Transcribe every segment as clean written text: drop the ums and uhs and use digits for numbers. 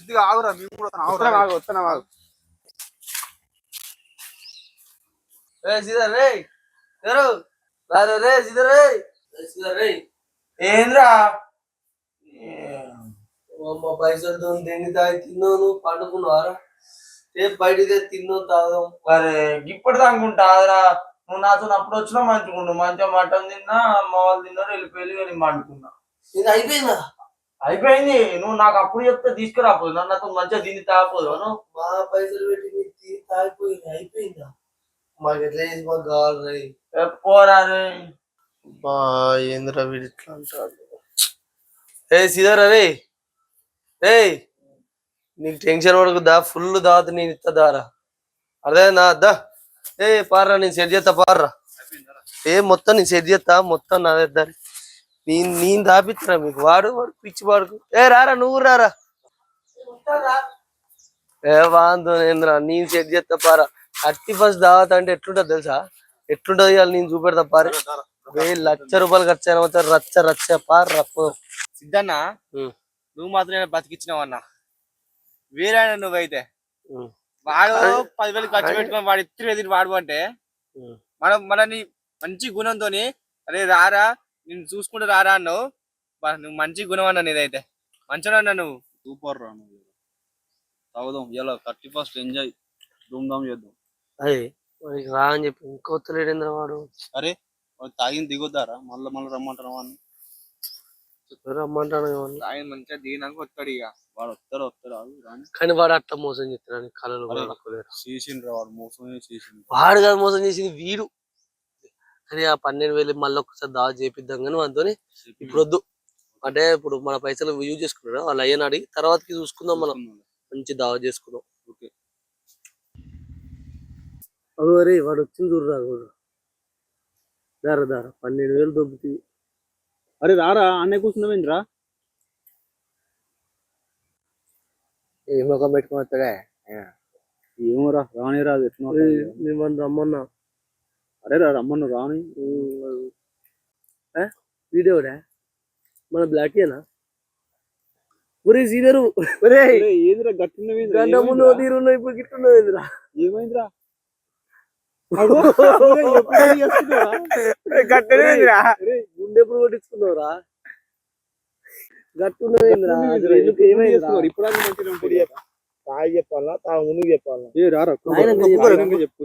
సిద్ధిగా ఆగురా మేము కూడా వస్తున్నాం. ఏంద్రా పైసలు తిండి తాగి తిన్నాను పండుకున్నారా రేపు బయటకే తిన్నావు తాగదాం. అరే ఇప్పటి అనుకుంటారా నువ్వు నాతో అప్పుడు వచ్చినా మంచిగుండు మంచిగా మటన్ తిన్నా అమ్మ వాళ్ళు తిన్నారు వెళ్ళిపోయి నేను పండుకున్నా. ఇది అయిపోయిందా? అయిపోయింది. నువ్వు నాకు అప్పుడు చెప్తే తీసుకురాపోదు నన్ను నాతో మంచిగా తిని తాగపోదు. మా పైసలు పెట్టి తాగిపోయింది. అయిపోయిందా? మాకు ఎట్లా చేసి మాకు కావాలి పోరా రే. బా ఏంద్రా వీడు ఇట్లా అంటాడు. ఏ సీదరా రే రే నీకు టెన్షన్ పడకుదా ఫుల్ దావత్ నేను ఇస్తా దారా అదే నా అద్దా. ఏ పార్రా నేను సెట్ చేస్తా పార్రా. ఏ మొత్తం నేను సెట్ చేస్తా మొత్తం నాదేద్దారి నేను దాపిస్తున్నా మీకు. వాడు పిచ్చి వాడుకు. ఏ రారా నువ్వు రారా. ఏ వాందోరా నేను సెట్ చేస్తా పారా. 31st దావత్ అంటే ఎట్లుంటది తెలుసా? ఎట్లుంటది ఇవాళ నేను చూపెడతా పారి. 1,00,000 రూపాయలు ఖర్చు అయిన మొత్తం రచ్చ రచ్చ పార్ రప్పు. సిద్ధన్న నువ్వు మాత్రం బతికిచ్చినావు అన్న. వేరే నువ్వైతే వాడు 10,000 ఖర్చు పెట్టుకొని వాడు ఎత్తులు వాడు అంటే మనని మంచి గుణంతో అరే రారా నేను చూసుకుంటూ రారా అన్నావు. నువ్వు మంచి గుణం అన్నా నీదైతే మంచిగా అన్నా నువ్వు. సూపర్ రా నువ్వు. తాగుదాం ఇలా 31st ఎంజాయ్ ధూమ్ధామ్ చేద్దాం. అదే రా అని చెప్పి ఇంకొత్తలేడేంద్ర వాడు. అరే తాగిన దిగొద్దారా మళ్ళీ రమ్మంటాను అని రమ్మంటాను. ఆయన మంచిగా దిగినాక వస్తాడు ఇక వాడు వస్తాడు కానీ వాడు అట్లా మోసం చేస్తాడు కళలు చేసిండ్రా వాడు మోసం చేసిండు. వాడు కాదు మోసం చేసింది వీడు. కానీ ఆ 12,000 మళ్ళీ ఒకసారి దావా చేపిద్దాం కానీ వాటితో ఇప్పుడు వద్దు. అంటే ఇప్పుడు మన పైసలు యూజ్ చేసుకున్నాడు వాళ్ళు అయ్యని అడిగి తర్వాతకి చూసుకుందాం. మనం మంచి దావా చేసుకుందాం. ఓకే అరే వాడు వచ్చింది చూడరా దారా 12,000 దొబ్బుతుంది. అరే రారా అన్నయ్య కూర్చున్నావేంద్రా? ఏ ముఖం పెట్టుకుని వస్తాడా? ఏమోరా రాని రాదు ఎట్లా మిమ్మల్ని రమ్మన్నా. అరే రా రమ్మను రాని. వీడియోడా మన బ్లాకేనా? ఒరే సీనియరు ఏంద్రా గట్టున్నవి గంట ముందు తీరున్నావు ఇప్పుడు గిట్టున్నావు ఏంద్రా? ఏమైందిరా? గుండెప్పుడు కొట్టించుకున్నావురా? గట్టున్నావేంద్రా? ఇప్పుడు తాగి చెప్పాలా తాగు ముందుకు చెప్పాలా? ఏ రారా చెప్పు.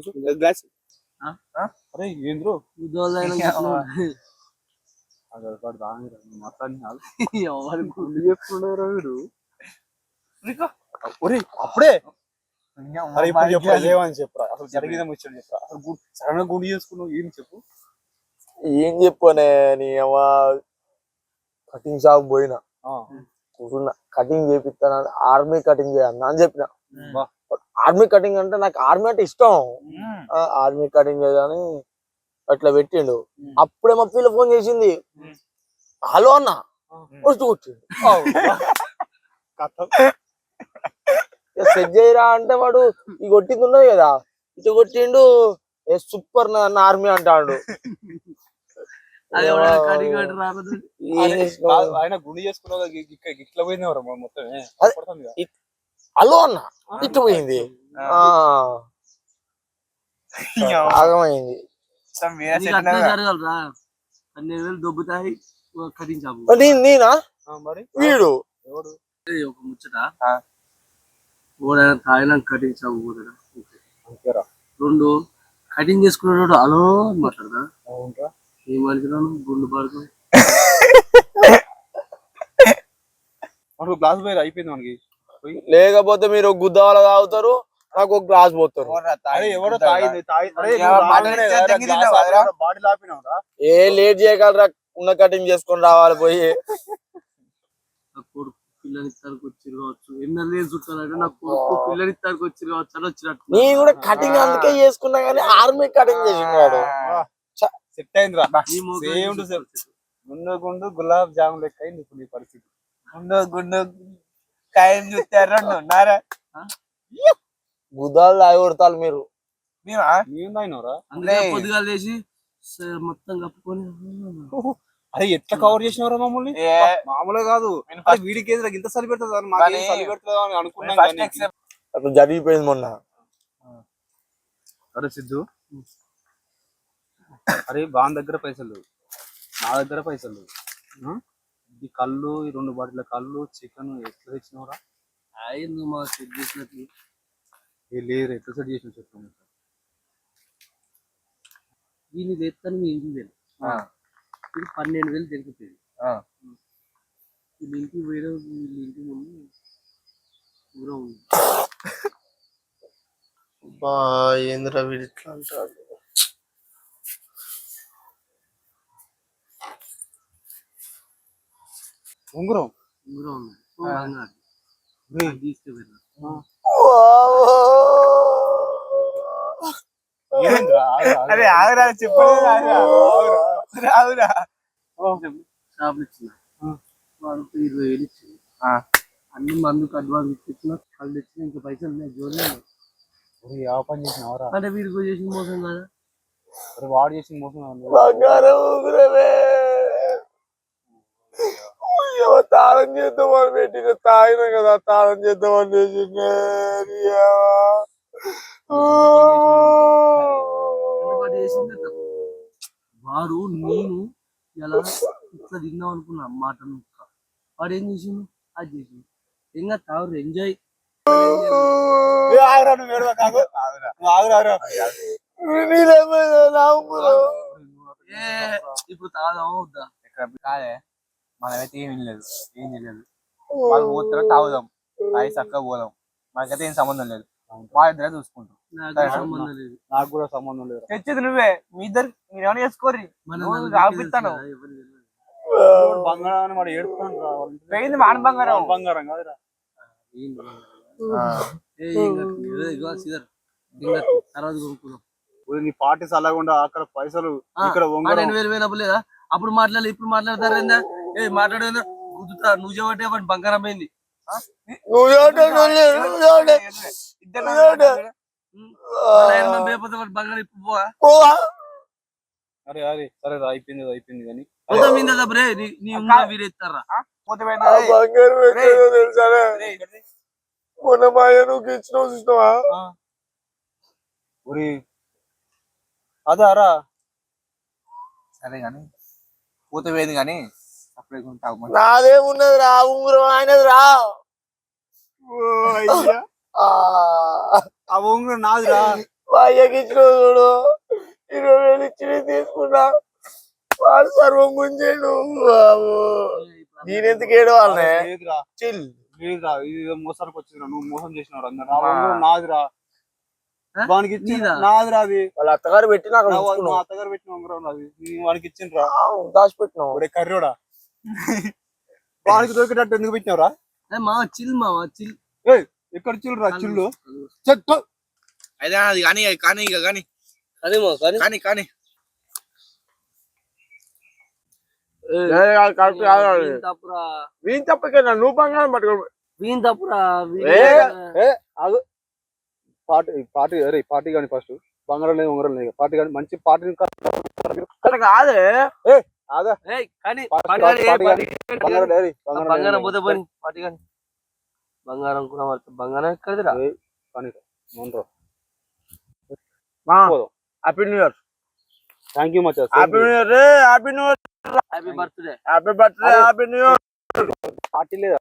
అరే ఏంద్రో వీడు అప్పుడే చెప్పరా అసలు జరిగిన ముచ్చట చెప్పరా. అసలు సడన్ గా గుండు చేసుకున్నావు ఏం చెప్పు. ఏం చెప్పనే నీ అమ్మా కటింగ్ షాప్ పోయినా కూర్చున్నా కటింగ్ చేపిస్తాను. ఆర్మీ కటింగ్ చేయన్నా అని చెప్పిన. ఆర్మీ కటింగ్ అంటే నాకు ఆర్మీ అంటే ఇష్టం. ఆర్మీ కటింగ్ చేయని అట్లా పెట్టిండు. అప్పుడే మా పిల్ల ఫోన్ చేసింది. హలో అన్న వస్తూ కూర్చుండు. సెట్ చేయరా అంటే వాడు ఈ కొట్టింది ఉన్నది కదా ఇటు కొట్టిండు. సూపర్ నా ఆర్మీ అంటాడు. ఆయన గుండు చేసుకున్నావు ఇట్లా పోయింది మొత్తం. హలో అన్న ఇటు పోయింది ఆగమైంది. 12,000 దొబ్బుతాయి నేనా వీడు ఒక ముచ్చట ఓడైనా తాగినాక కటింగ్ షాప్ పోతాడా? 2 కటింగ్ చేసుకున్నాడు అలో మాట్లాడదా? ఏం అడిగినాను గుండు పడుకో గ్లాస్ పోయి అయిపోయింది మనకి. లేకపోతే మీరు గుద్దాల తాగుతారు నాకు ఒక గ్లాస్ పోతారు. ఏ లేట్ చేయగలరా ఉన్న కటింగ్ చేసుకొని రావాలి పోయి. పిల్లనిస్తానికి వచ్చి కావచ్చు ఎమ్మెల్యే చుట్టాలంటే నాకు కొడుకు పిల్లనిస్తానికి వచ్చి కావచ్చు అని వచ్చినట్టు. నీ కూడా కటింగ్ అందుకే చేసుకున్నా కానీ ఆర్మీ కటింగ్ చేసినాడు. సెట్ అయిందిరా. గుండు గుండు గులాబ్ జామున్ లెక్క అయింది ఇప్పుడు నీ పరిస్థితి. గుండు గుండు కాయం చూస్తారు గుద్దాలు తాగి కొడతారు మీరు. పొద్దుగా లేచి మొత్తం కప్పుకొని అరే ఎట్లా కవర్ చేసినవరా మమ్మల్ని ఏ, మామూలుగా కాదు నేను అరే వీడికి ఏదో ఇంత చలి పెడుతుంది మాకు చలి పెడుతుందా అని అనుకున్నాం ఫస్ట్ కానీ. ఎక్సెప్ట్ అట్లా జరిగిపోయింది మొన్న. అరే సిద్ధు అరే బాన్ దగ్గర పైసలు లేవు, నా దగ్గర పైసలు లేవు. ఈ కళ్ళు, ఈ 2 బాటిల కళ్ళు, చికెన్ ఎట్లా తెచ్చినవరా? అయింది మా సెట్ చేసినట్టు ఏ లేరు, ఎట్లా సెట్ చేసిన చెప్తాను. దీన్ని తెస్తాను మీ ఇంటికి వెళ్ళి ఇది 12,000 దొరుకుతుంది. వీళ్ళ ఇంటికి పోయడం వీళ్ళ ఇంటి ముందు దూరం ఉంది. ఏంద్రా వీడు ఇట్లా అంటాడు. ఉంగురం దూరం ఉంది తీసుకుపోయినా అరే ఆగురా చెప్పలేదు షాప్ ఇచ్చిన వాడు 20,000 ఇచ్చింది. అన్ని మందుకు అడ్వాన్స్ ఇచ్చిన కళ్ళు తెచ్చిన ఇంకా పైసలు ఉన్నాయి జోలి ఆ పని చేసినవరా? అంటే వీడికి చేసిన మోసం కదా. అరే వాడు చేసిన మోసం కాదు. బంగారం ఊగురమే. అయ్యో, తాళం చేద్దామని పెట్టిన తాగిన కదా, తాళం చేద్దామని చేసిన. వాడు చేసింది తప్పు. వాడు నేను ఎలా ఇట్లా తిందాం అనుకున్నా మటన్ ముక్క, వాడు ఏం చేసిండు అది చేసిండు. ఇంకా తాగు ఎంజాయ్. ఇప్పుడు తాగుదామా వద్దా? కాదే మనమైతే ఏం లేదు, ఏం తెలియదు. వాళ్ళు పోతారో తాగుదాం, అవి చక్కగా పోదాం, మనకైతే ఏం సంబంధం లేదు. మా ఇద్దరే చూసుకుంటాం. నాకు సంబంధం లేదు. నాకు కూడా సంబంధం లేదు. తెచ్చేది నువ్వే, మీ ఇద్దరు మీరు ఏమైనా చేసుకోర్రి. రాపిస్తాను బంగారం వాడు ఏడుపుతాను పోయింది మాన బంగారం. బంగారం కాదురా. తర్వాత కొనుక్కుందాం. నీ పార్టీ చల్లకుండా అక్కడ పైసలు ఇక్కడ 2,000 పోయినప్పుడు లేదా అప్పుడు మాట్లాడలే, ఇప్పుడు మాట్లాడతారేందా? ఏ మాట్లాడేందా కుదుతా నువ్వు చెబట్టే వాటి బంగారం అయింది. లేకపోతే వాటి బంగారం ఇప్పుడు పోవా. అరే అరే సరే అయిపోయింది అయిపోయింది కానీ మొత్తం మీద బ్రే నీ వీరు ఎత్తారా పోతే మొన్న మాయ నువ్వు ఇచ్చినావు చూసినావా? ఒరి అదారా సరే కానీ పోతే పోయింది కానీ అప్పుడే తాగు. నాదేమున్నది రా, ఉంగరం ఆయనది రా. ఆ ఉంగరం నాదిరా. మా అయ్యకి ఇచ్చినావు చూడు, 20,000 ఇచ్చి తీసుకున్నా, వాడు సర్వం గుంజేడు. నేనెందుకు ఏడవాలనే? లేదురా చిల్. లేదురా, ఇది మోసానికి వచ్చిందిరా, నువ్వు మోసం చేసినావు అందరు. ఆ ఉంగరం నాదిరా, వానికి ఇచ్చింది నాదిరా. అది వాళ్ళ అత్తగారు పెట్టి నాకు మా అత్తగారు పెట్టిన ఉంగరం అది, వానికి ఇచ్చిండ్రా. దాచిపెట్టినావు. ఒరే కర్రోడా, వానికి దొరికేటట్టు ఎందుకు పెట్టినావురా? మావా చిల్ మావా చిల్. ఎక్కడ చిల్లురా చిల్లు చెట్టు అయితే అది కానీ కానీ ఇక కానీ అదే మా కానీ కానీ తప్పురా వీని తప్పకైనా నువ్వు బంగారం పట్టుకో. వీని తప్పురా పార్టీ పార్టీ అరే పార్టీ కానీ ఫస్ట్ బంగారం లేదు ఉంగరం లేదు పార్టీ కానీ మంచి పార్టీ కాదే ఆగా కానీ బంగారం పోతే పోయి పాటి కానీ బంగారం కూడా బంగారం ఎక్కడిదిరా? Happy new year. Thank you much. Happy new year రే, happy new year, happy birthday, happy birthday, happy new year. Party లేదా?